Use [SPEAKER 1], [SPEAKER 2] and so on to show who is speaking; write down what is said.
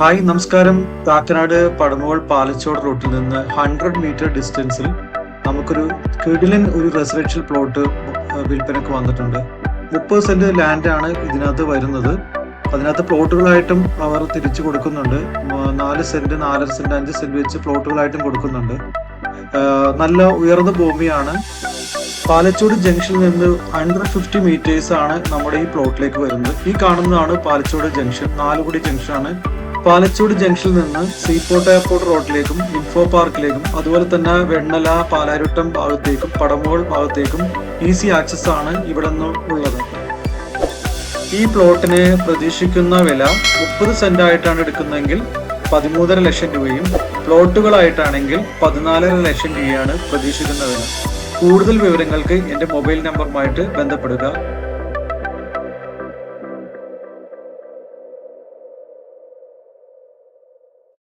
[SPEAKER 1] Hi നമസ്കാരം. കാക്കനാട് പടമുകൾ പാലച്ചോട് റൂട്ടിൽ നിന്ന് 100 മീറ്റർ ഡിസ്റ്റൻസിൽ നമുക്കൊരു കിടിലൻ ഒരു റെസിഡൻഷ്യൽ പ്ലോട്ട് വിൽപ്പനക്ക് വന്നിട്ടുണ്ട്. 30 സെന്റ് ലാൻഡാണ് ഇതിനകത്ത് വരുന്നത്. അതിനകത്ത് പ്ലോട്ടുകളായിട്ടും അവർ തിരിച്ചു കൊടുക്കുന്നുണ്ട്. 4 സെന്റ്, 4.5 സെന്റ്, 5 സെന്റ് വെച്ച് പ്ലോട്ടുകളായിട്ടും കൊടുക്കുന്നുണ്ട്. നല്ല ഉയർന്ന ഭൂമിയാണ്. പാലച്ചോട് ജംഗ്ഷനിൽ നിന്ന് 150 മീറ്റേഴ്സ് ആണ് നമ്മുടെ ഈ പ്ലോട്ടിലേക്ക് വരുന്നത്. ഈ കാണുന്നതാണ് പാലച്ചോട് ജംഗ്ഷൻ, നാലുകുടി ജംഗ്ഷനാണ്. പാലച്ചോട് ജംഗ്ഷനിൽ നിന്ന് സീപോർട്ട് എയർപോർട്ട് റോഡിലേക്കും ഇൻഫോ പാർക്കിലേക്കും അതുപോലെ തന്നെ വെണ്ണല, പാലാരിവട്ടം ഭാഗത്തേക്കും പടമുകൾ ഭാഗത്തേക്കും ഈസി ആക്സസ് ആണ് ഇവിടെ നിന്ന് ഉള്ളത്. ഈ പ്ലോട്ടിന് പ്രതീക്ഷിക്കുന്ന വില 30 സെന്റ് ആയിട്ടാണ് എടുക്കുന്നതെങ്കിൽ 13.5 ലക്ഷം രൂപയും പ്ലോട്ടുകളായിട്ടാണെങ്കിൽ 14.5 ലക്ഷം രൂപയാണ് പ്രതീക്ഷിക്കുന്ന വില. കൂടുതൽ വിവരങ്ങൾക്ക് എൻ്റെ മൊബൈൽ നമ്പറുമായിട്ട് ബന്ധപ്പെടുക.